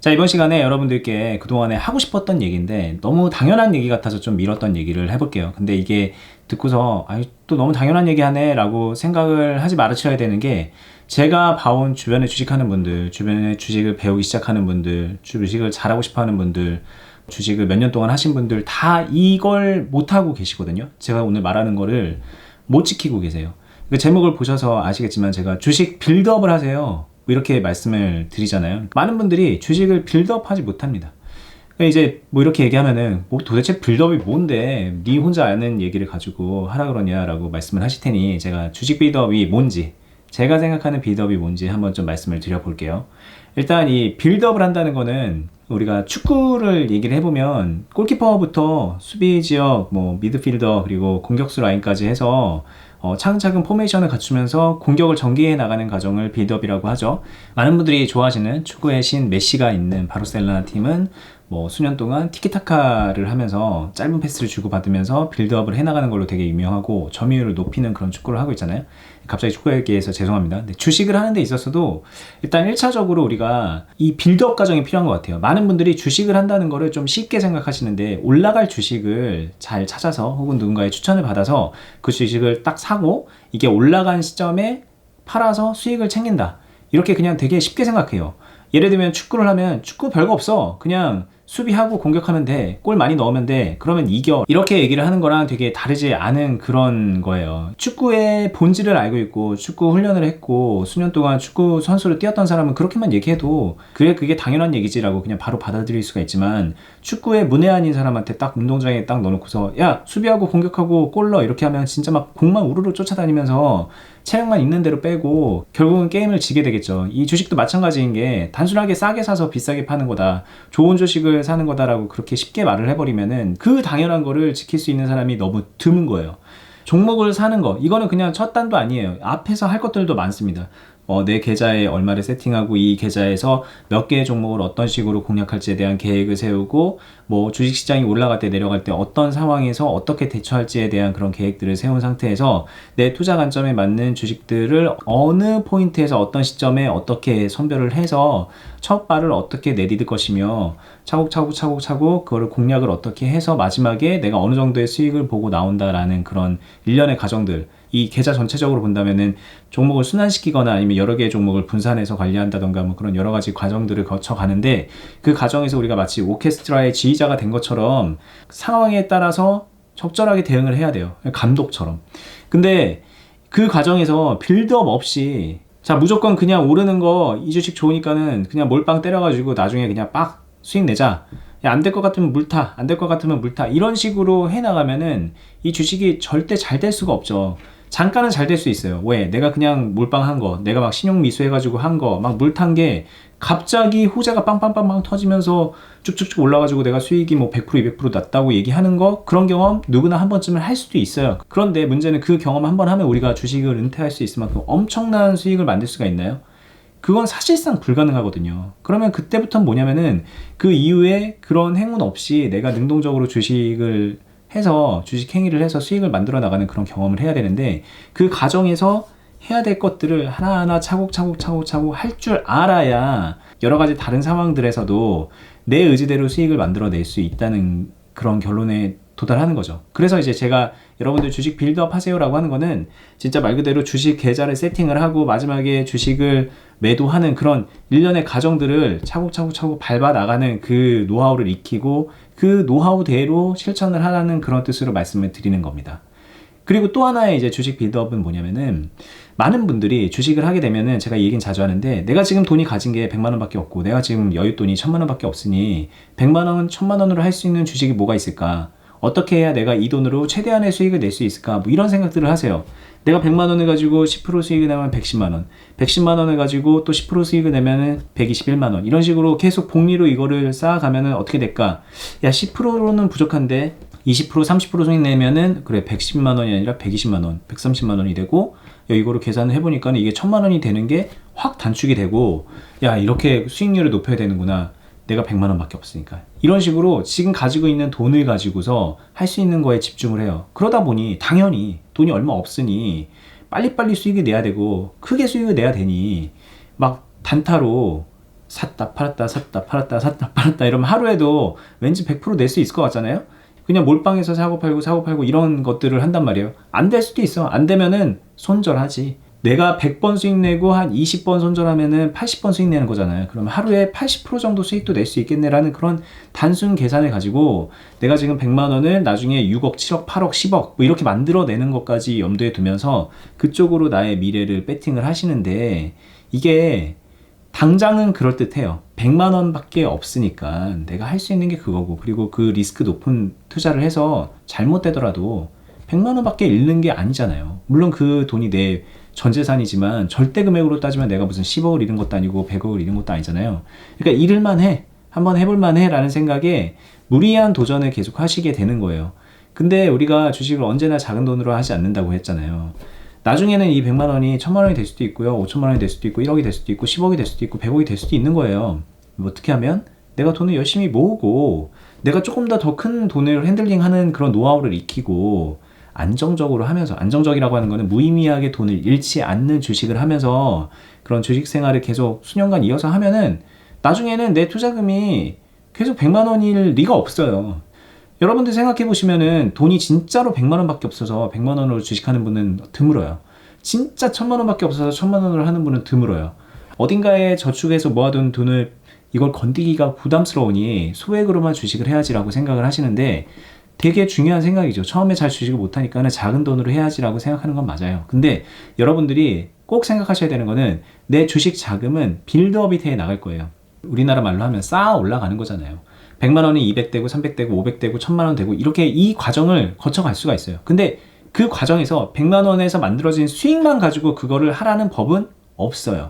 자, 이번 시간에 여러분들께 그동안에 하고 싶었던 얘기인데 너무 당연한 얘기 같아서 좀 미뤘던 얘기를 해볼게요. 근데 이게 듣고서 또 너무 당연한 얘기 하네 라고 생각을 하지 말으셔야 되는 게, 제가 봐온 주변에 주식하는 분들, 주변에 주식을 배우기 시작하는 분들, 주식을 잘하고 싶어하는 분들, 주식을 몇 년 동안 하신 분들 다 이걸 못하고 계시거든요. 제가 오늘 말하는 거를 못 지키고 계세요. 그 제목을 보셔서 아시겠지만 제가 주식 빌드업을 하세요 이렇게 말씀을 드리잖아요. 많은 분들이 주식을 빌드업하지 못합니다. 이제 뭐 이렇게 얘기하면은 뭐 도대체 빌드업이 뭔데 니 혼자 아는 얘기를 가지고 하라 그러냐라고 말씀을 하실 테니, 제가 주식 빌드업이 뭔지, 제가 생각하는 빌드업이 뭔지 한번 좀 말씀을 드려볼게요. 일단 이 빌드업을 한다는 거는, 우리가 축구를 얘기를 해보면 골키퍼부터 수비 지역, 뭐 미드필더, 그리고 공격수 라인까지 해서 차근차근 포메이션을 갖추면서 공격을 전개해 나가는 과정을 빌드업이라고 하죠. 많은 분들이 좋아하시는 축구의 신 메시가 있는 바르셀로나 팀은 뭐 수년 동안 티키타카를 하면서 짧은 패스를 주고받으면서 빌드업을 해나가는 걸로 되게 유명하고 점유율을 높이는 그런 축구를 하고 있잖아요. 갑자기 축구 얘기해서 죄송합니다. 근데 주식을 하는 데 있어서도 일단 1차적으로 우리가 이 빌드업 과정이 필요한 것 같아요. 많은 분들이 주식을 한다는 거를 좀 쉽게 생각하시는데, 올라갈 주식을 잘 찾아서 혹은 누군가의 추천을 받아서 그 주식을 딱 사고 이게 올라간 시점에 팔아서 수익을 챙긴다, 이렇게 그냥 되게 쉽게 생각해요. 예를 들면 축구를 하면 축구 별거 없어, 그냥 수비하고 공격하면 돼, 골 많이 넣으면 돼, 그러면 이겨, 이렇게 얘기를 하는 거랑 되게 다르지 않은 그런 거예요. 축구의 본질을 알고 있고 축구 훈련을 했고 수년 동안 축구 선수로 뛰었던 사람은 그렇게만 얘기해도 그래, 그게 당연한 얘기지라고 그냥 바로 받아들일 수가 있지만, 축구의 문외한인 사람한테 딱 운동장에 딱 넣어놓고서 야 수비하고 공격하고 골 넣어, 이렇게 하면 진짜 막 공만 우르르 쫓아다니면서 체력만 있는 대로 빼고 결국은 게임을 지게 되겠죠. 이 주식도 마찬가지인 게, 단순하게 싸게 사서 비싸게 파는 거다, 좋은 주식을 사는 거다라고 그렇게 쉽게 말을 해버리면은 그 당연한 거를 지킬 수 있는 사람이 너무 드문 거예요. 종목을 사는 거, 이거는 그냥 첫 단도 아니에요. 앞에서 할 것들도 많습니다. 내 계좌에 얼마를 세팅하고 이 계좌에서 몇 개의 종목을 어떤 식으로 공략할지에 대한 계획을 세우고, 뭐 주식시장이 올라갈 때 내려갈 때 어떤 상황에서 어떻게 대처할지에 대한 그런 계획들을 세운 상태에서 내 투자 관점에 맞는 주식들을 어느 포인트에서 어떤 시점에 어떻게 선별을 해서 첫 발을 어떻게 내디딜 것이며, 차곡차곡 그거를 공략을 어떻게 해서 마지막에 내가 어느 정도의 수익을 보고 나온다라는 그런 일련의 과정들, 이 계좌 전체적으로 본다면은 종목을 순환시키거나 아니면 여러 개의 종목을 분산해서 관리한다던가 뭐 그런 여러 가지 과정들을 거쳐가는데, 그 과정에서 우리가 마치 오케스트라의 지휘자가 된 것처럼 상황에 따라서 적절하게 대응을 해야 돼요. 감독처럼. 근데 그 과정에서 빌드업 없이 자 무조건 그냥 오르는 거 이 주식 좋으니까는 그냥 몰빵 때려가지고 나중에 그냥 빡 수익 내자, 안 될 것 같으면 물타, 안 될 것 같으면 물타, 이런 식으로 해나가면은 이 주식이 절대 잘 될 수가 없죠. 잠깐은 잘 될 수 있어요. 왜? 내가 그냥 몰빵한 거, 내가 막 신용 미수해가지고 한 거, 막 물탄 게 갑자기 호재가 빵빵빵빵 터지면서 쭉쭉쭉 올라가지고 내가 수익이 뭐 100% 200% 났다고 얘기하는 거, 그런 경험 누구나 한 번쯤은 할 수도 있어요. 그런데 문제는 그 경험 한 번 하면 우리가 주식을 은퇴할 수 있을 만큼 엄청난 수익을 만들 수가 있나요? 그건 사실상 불가능하거든요. 그러면 그때부터는 뭐냐면은 그 이후에 그런 행운 없이 내가 능동적으로 주식을 해서 주식 행위를 해서 수익을 만들어 나가는 그런 경험을 해야 되는데, 그 과정에서 해야 될 것들을 하나하나 차곡차곡 할 줄 알아야 여러 가지 다른 상황들에서도 내 의지대로 수익을 만들어낼 수 있다는 그런 결론에 도달하는 거죠. 그래서 이제 제가 여러분들 주식 빌드업 하세요 라고 하는 거는, 진짜 말 그대로 주식 계좌를 세팅을 하고 마지막에 주식을 매도하는 그런 일련의 과정들을 차곡차곡 밟아 나가는 그 노하우를 익히고 그 노하우대로 실천을 하라는 그런 뜻으로 말씀을 드리는 겁니다. 그리고 또 하나의 이제 주식 빌드업은 뭐냐면은, 많은 분들이 주식을 하게 되면은, 제가 이 얘기는 자주 하는데, 내가 지금 돈이 가진 게 100만 원밖에 없고 내가 지금 여윳돈이 1000만 원밖에 없으니 100만 원, 1000만 원으로 할 수 있는 주식이 뭐가 있을까? 어떻게 해야 내가 이 돈으로 최대한의 수익을 낼 수 있을까? 뭐 이런 생각들을 하세요. 내가 100만 원을 가지고 10% 수익을 내면 110만 원, 110만 원을 가지고 또 10% 수익을 내면은 121만 원, 이런 식으로 계속 복리로 이거를 쌓아가면은 어떻게 될까? 야, 10%로는 부족한데 20% 30% 수익 내면은 그래 110만 원이 아니라 120만 원, 130만 원이 되고, 야, 이거를 계산을 해보니까 이게 1000만 원이 되는 게 확 단축이 되고, 야, 이렇게 수익률을 높여야 되는구나, 내가 100만 원밖에 없으니까. 이런 식으로 지금 가지고 있는 돈을 가지고서 할 수 있는 거에 집중을 해요. 그러다 보니 당연히 돈이 얼마 없으니 빨리빨리 수익을 내야 되고 크게 수익을 내야 되니 막 단타로 샀다 팔았다 샀다 팔았다 샀다 팔았다 이러면 하루에도 왠지 100% 낼 수 있을 것 같잖아요. 그냥 몰빵해서 사고 팔고 이런 것들을 한단 말이에요. 안 될 수도 있어. 안 되면은 손절하지. 내가 100번 수익 내고 한 20번 손절하면은 80번 수익 내는 거잖아요. 그러면 하루에 80% 정도 수익도 낼 수 있겠네라는 그런 단순 계산을 가지고 내가 지금 100만 원을 나중에 6억, 7억, 8억, 10억 뭐 이렇게 만들어내는 것까지 염두에 두면서 그쪽으로 나의 미래를 배팅을 하시는데, 이게 당장은 그럴듯해요. 100만 원밖에 없으니까 내가 할 수 있는 게 그거고, 그리고 그 리스크 높은 투자를 해서 잘못되더라도 100만 원밖에 잃는 게 아니잖아요. 물론 그 돈이 내 전 재산이지만 절대 금액으로 따지면 내가 무슨 10억을 잃은 것도 아니고 100억을 잃은 것도 아니잖아요. 그러니까 잃을만 해. 한번 해볼만 해 라는 생각에 무리한 도전을 계속 하시게 되는 거예요. 근데 우리가 주식을 언제나 작은 돈으로 하지 않는다고 했잖아요. 나중에는 이 100만 원이 1000만 원이 될 수도 있고요, 5천만 원이 될 수도 있고, 1억이 될 수도 있고, 10억이 될 수도 있고, 100억이 될 수도 있는 거예요. 어떻게 하면? 내가 돈을 열심히 모으고 내가 조금 더 큰 돈을 핸들링하는 그런 노하우를 익히고 안정적으로 하면서, 안정적이라고 하는 거는 무의미하게 돈을 잃지 않는 주식을 하면서 그런 주식 생활을 계속 수년간 이어서 하면은 나중에는 내 투자금이 계속 100만 원일 리가 없어요. 여러분들 생각해 보시면은 돈이 진짜로 100만 원밖에 없어서 100만 원으로 주식하는 분은 드물어요. 진짜 1000만 원밖에 없어서 1000만 원으로 하는 분은 드물어요. 어딘가에 저축해서 모아둔 돈을 이걸 건드기가 부담스러우니 소액으로만 주식을 해야지라고 생각을 하시는데, 되게 중요한 생각이죠. 처음에 잘 주식을 못하니까는 작은 돈으로 해야지라고 생각하는 건 맞아요. 근데 여러분들이 꼭 생각하셔야 되는 거는 내 주식 자금은 빌드업이 돼 나갈 거예요. 우리나라 말로 하면 쌓아 올라가는 거잖아요. 100만 원이 200되고 300되고 500되고 1000만 원 되고 이렇게 이 과정을 거쳐갈 수가 있어요. 근데 그 과정에서 100만 원에서 만들어진 수익만 가지고 그거를 하라는 법은 없어요.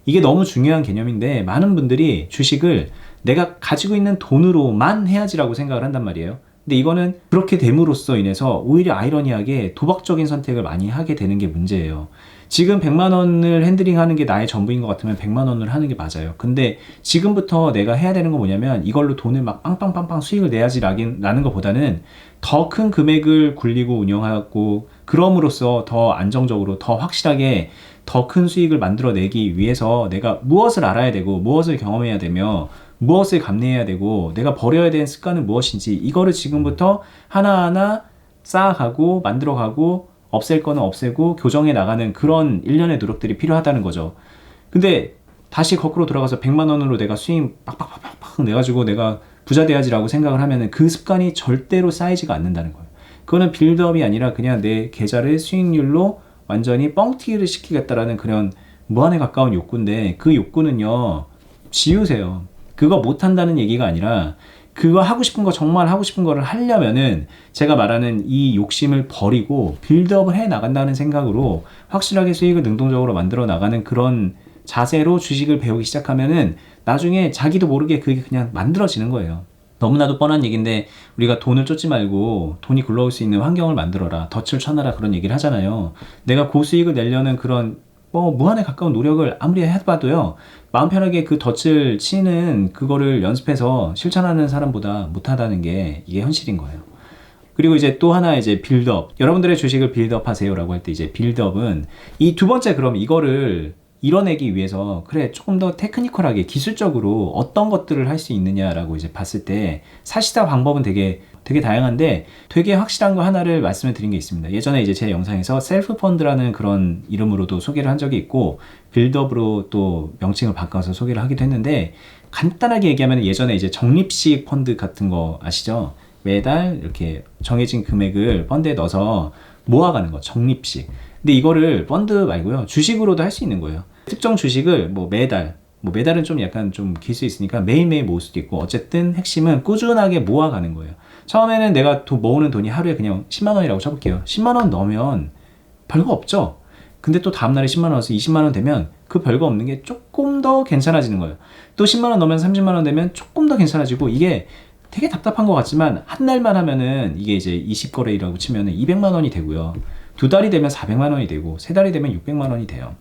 이게 너무 중요한 개념인데 많은 분들이 주식을 내가 가지고 있는 돈으로만 해야지라고 생각을 한단 말이에요. 근데 이거는 그렇게 됨으로써 인해서 오히려 아이러니하게 도박적인 선택을 많이 하게 되는 게 문제예요. 지금 100만 원을 핸들링하는 게 나의 전부인 것 같으면 100만 원을 하는 게 맞아요. 근데 지금부터 내가 해야 되는 건 뭐냐면 이걸로 돈을 막 빵빵빵빵 수익을 내야지라는 것보다는 더 큰 금액을 굴리고 운영하고 그럼으로써 더 안정적으로 더 확실하게 더 큰 수익을 만들어내기 위해서 내가 무엇을 알아야 되고 무엇을 경험해야 되며 무엇을 감내해야 되고 내가 버려야 되는 습관은 무엇인지 이거를 지금부터 하나하나 쌓아가고 만들어가고 없앨 거는 없애고 교정해 나가는 그런 일련의 노력들이 필요하다는 거죠. 근데 다시 거꾸로 돌아가서 100만 원으로 내가 수익 빡빡빡빡 내가지고 내가 부자 돼야지라고 생각을 하면은 그 습관이 절대로 쌓이지가 않는다는 거예요. 그거는 빌드업이 아니라 그냥 내 계좌를 수익률로 완전히 뻥튀기를 시키겠다라는 그런 무한에 가까운 욕구인데, 그 욕구는요 지우세요. 그거 못한다는 얘기가 아니라 그거 하고 싶은 거, 정말 하고 싶은 거를 하려면은 제가 말하는 이 욕심을 버리고 빌드업을 해 나간다는 생각으로 확실하게 수익을 능동적으로 만들어 나가는 그런 자세로 주식을 배우기 시작하면은 나중에 자기도 모르게 그게 그냥 만들어지는 거예요. 너무나도 뻔한 얘기인데 우리가 돈을 쫓지 말고 돈이 굴러올 수 있는 환경을 만들어라, 덫을 쳐놔라 그런 얘기를 하잖아요. 내가 고수익을 내려는 그런 무한에 가까운 노력을 아무리 해봐도요, 마음 편하게 그 덫을 치는 그거를 연습해서 실천하는 사람보다 못하다는 게 이게 현실인 거예요. 그리고 이제 또 하나 이제 빌드업. 여러분들의 주식을 빌드업 하세요라고 할 때 이제 빌드업은 이 두 번째, 그럼 이거를 이뤄내기 위해서 그래 조금 더 테크니컬하게 기술적으로 어떤 것들을 할 수 있느냐라고 이제 봤을 때 사실상 방법은 되게 다양한데 되게 확실한 거 하나를 말씀을 드린 게 있습니다. 예전에 이제 제 영상에서 셀프 펀드라는 그런 이름으로도 소개를 한 적이 있고 빌드업으로 또 명칭을 바꿔서 소개를 하기도 했는데, 간단하게 얘기하면 예전에 이제 적립식 펀드 같은 거 아시죠? 매달 이렇게 정해진 금액을 펀드에 넣어서 모아가는 거, 적립식. 근데 이거를 펀드 말고요 주식으로도 할 수 있는 거예요. 특정 주식을 매달은 좀 약간 좀 길 수 있으니까 매일매일 모을 수도 있고, 어쨌든 핵심은 꾸준하게 모아가는 거예요. 처음에는 내가 모으는 돈이 하루에 그냥 10만 원이라고 쳐볼게요. 10만 원 넣으면 별거 없죠. 근데 또 다음날에 10만 원 넣어서 20만 원 되면 그 별거 없는 게 조금 더 괜찮아지는 거예요. 또 10만 원 넣으면 30만 원 되면 조금 더 괜찮아지고, 이게 되게 답답한 것 같지만 한 달만 하면은 이게 이제 20거래이라고 치면은 200만 원이 되고요. 두 달이 되면 400만 원이 되고, 세 달이 되면 600만 원이 돼요.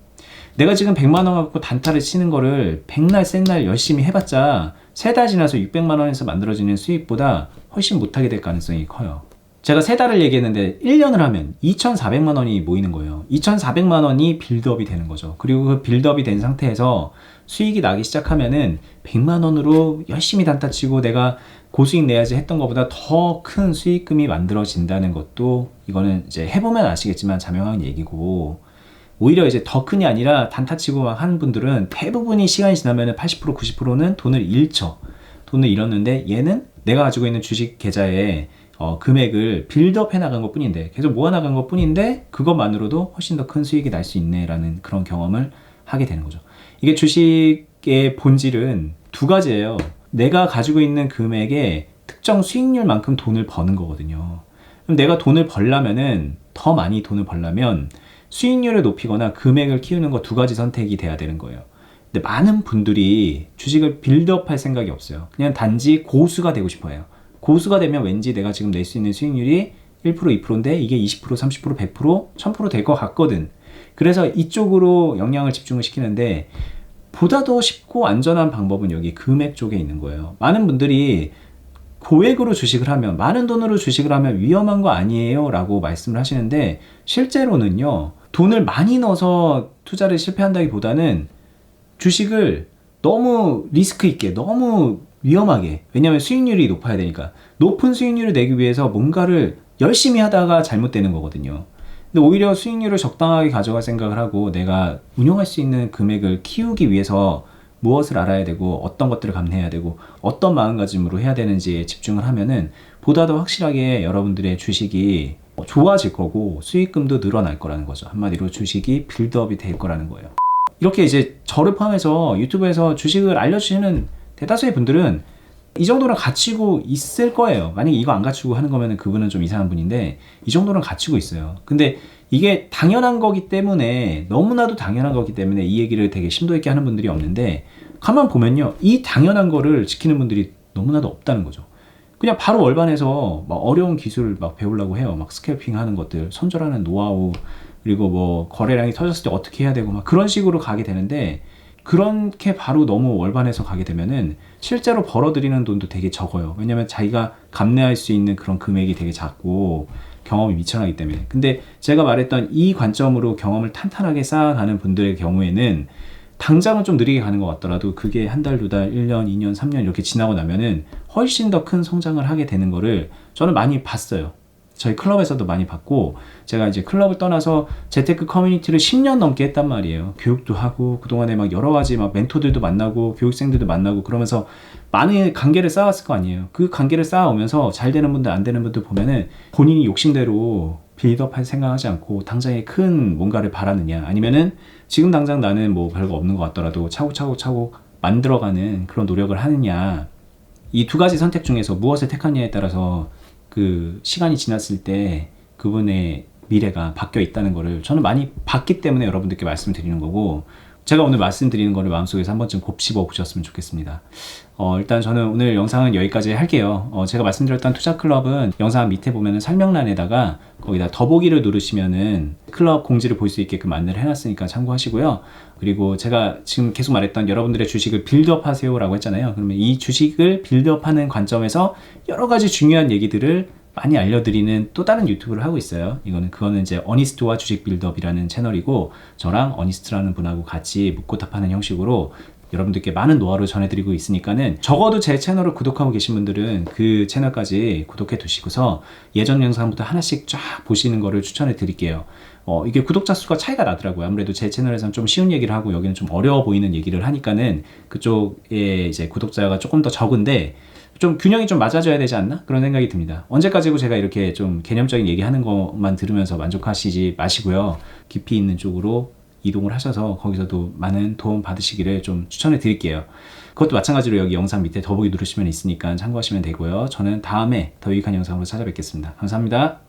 내가 지금 100만 원 갖고 단타를 치는 거를 백날 센 날 열심히 해봤자 세 달 지나서 600만 원에서 만들어지는 수익보다 훨씬 못하게 될 가능성이 커요. 제가 세 달을 얘기했는데 1년을 하면 2,400만 원이 모이는 거예요. 2,400만 원이 빌드업이 되는 거죠. 그리고 그 빌드업이 된 상태에서 수익이 나기 시작하면은 100만 원으로 열심히 단타 치고 내가 고수익 내야지 했던 것보다 더 큰 수익금이 만들어진다는 것도 이거는 이제 해보면 아시겠지만 자명한 얘기고, 오히려 이제 더 큰이 아니라 단타 치고 막 하는 분들은 대부분이 시간이 지나면 80% 90%는 돈을 잃죠. 돈을 잃었는데 얘는 내가 가지고 있는 주식 계좌에 금액을 빌드업 해나간 것 뿐인데, 계속 모아나간 것 뿐인데 그것만으로도 훨씬 더 큰 수익이 날 수 있네 라는 그런 경험을 하게 되는 거죠. 이게 주식의 본질은 두 가지예요. 내가 가지고 있는 금액에 특정 수익률만큼 돈을 버는 거거든요. 그럼 내가 돈을 벌려면은, 더 많이 돈을 벌려면 수익률을 높이거나 금액을 키우는 거 두 가지 선택이 돼야 되는 거예요. 근데 많은 분들이 주식을 빌드업 할 생각이 없어요. 그냥 단지 고수가 되고 싶어 해요. 고수가 되면 왠지 내가 지금 낼 수 있는 수익률이 1%, 2%인데 이게 20%, 30%, 100%, 1000% 될 것 같거든. 그래서 이쪽으로 역량을 집중을 시키는데, 보다 더 쉽고 안전한 방법은 여기 금액 쪽에 있는 거예요. 많은 분들이 고액으로 주식을 하면, 많은 돈으로 주식을 하면 위험한 거 아니에요 라고 말씀을 하시는데, 실제로는요, 돈을 많이 넣어서 투자를 실패한다기보다는 주식을 너무 리스크 있게, 너무 위험하게, 왜냐하면 수익률이 높아야 되니까 높은 수익률을 내기 위해서 뭔가를 열심히 하다가 잘못되는 거거든요. 근데 오히려 수익률을 적당하게 가져갈 생각을 하고 내가 운용할 수 있는 금액을 키우기 위해서 무엇을 알아야 되고 어떤 것들을 감내해야 되고 어떤 마음가짐으로 해야 되는지에 집중을 하면은 보다 더 확실하게 여러분들의 주식이 좋아질 거고 수익금도 늘어날 거라는 거죠. 한마디로 주식이 빌드업이 될 거라는 거예요. 이렇게 이제 저를 포함해서 유튜브에서 주식을 알려주시는 대다수의 분들은 이 정도는 갖추고 있을 거예요. 만약에 이거 안 갖추고 하는 거면 그분은 좀 이상한 분인데, 이 정도는 갖추고 있어요. 근데 이게 당연한 거기 때문에, 너무나도 당연한 거기 때문에 이 얘기를 되게 심도 있게 하는 분들이 없는데, 가만 보면요, 이 당연한 거를 지키는 분들이 너무나도 없다는 거죠. 그냥 바로 월반에서 막 어려운 기술을 막 배우려고 해요. 막 스캘핑 하는 것들, 손절하는 노하우, 그리고 뭐 거래량이 터졌을 때 어떻게 해야 되고 막 그런 식으로 가게 되는데, 그렇게 바로 너무 월반해서 가게 되면은 실제로 벌어들이는 돈도 되게 적어요. 왜냐면 자기가 감내할 수 있는 그런 금액이 되게 작고 경험이 미천하기 때문에. 근데 제가 말했던 이 관점으로 경험을 탄탄하게 쌓아가는 분들의 경우에는 당장은 좀 느리게 가는 것 같더라도 그게 한 달, 두 달, 1년, 2년, 3년 이렇게 지나고 나면은 훨씬 더 큰 성장을 하게 되는 거를 저는 많이 봤어요. 저희 클럽에서도 많이 봤고, 제가 이제 클럽을 떠나서 재테크 커뮤니티를 10년 넘게 했단 말이에요. 교육도 하고 그동안에 막 여러 가지 막 멘토들도 만나고 교육생들도 만나고 그러면서 많은 관계를 쌓았을 거 아니에요. 그 관계를 쌓아오면서 잘 되는 분들 안 되는 분들 보면은 본인이 욕심대로 빌드업 할 생각하지 않고 당장에 큰 뭔가를 바라느냐, 아니면은 지금 당장 나는 뭐 별거 없는 것 같더라도 차곡차곡 만들어가는 그런 노력을 하느냐, 이 두 가지 선택 중에서 무엇을 택하느냐에 따라서 그 시간이 지났을 때 그분의 미래가 바뀌어 있다는 거를 저는 많이 봤기 때문에 여러분들께 말씀드리는 거고, 제가 오늘 말씀드리는 거를 마음속에서 한 번쯤 곱씹어 보셨으면 좋겠습니다. 일단 저는 오늘 영상은 여기까지 할게요. 제가 말씀드렸던 투자클럽은 영상 밑에 보면은 설명란에다가 거기다 더보기를 누르시면은 클럽 공지를 볼 수 있게끔 안내를 해놨으니까 참고하시고요. 그리고 제가 지금 계속 말했던 여러분들의 주식을 빌드업 하세요 라고 했잖아요. 그러면 이 주식을 빌드업 하는 관점에서 여러 가지 중요한 얘기들을 많이 알려드리는 또 다른 유튜브를 하고 있어요. 그거는 이제 어니스트와 주식 빌드업이라는 채널이고, 저랑 어니스트라는 분하고 같이 묻고 답하는 형식으로 여러분들께 많은 노하우를 전해드리고 있으니까는, 적어도 제 채널을 구독하고 계신 분들은 그 채널까지 구독해 두시고서 예전 영상부터 하나씩 쫙 보시는 거를 추천해 드릴게요. 이게 구독자 수가 차이가 나더라고요. 아무래도 제 채널에서는 좀 쉬운 얘기를 하고 여기는 좀 어려워 보이는 얘기를 하니까는 그쪽에 이제 구독자가 조금 더 적은데, 좀 균형이 좀 맞아져야 되지 않나? 그런 생각이 듭니다. 언제까지고 제가 이렇게 좀 개념적인 얘기하는 것만 들으면서 만족하시지 마시고요. 깊이 있는 쪽으로 이동을 하셔서 거기서도 많은 도움 받으시기를 좀 추천해 드릴게요. 그것도 마찬가지로 여기 영상 밑에 더보기 누르시면 있으니까 참고하시면 되고요. 저는 다음에 더 유익한 영상으로 찾아뵙겠습니다. 감사합니다.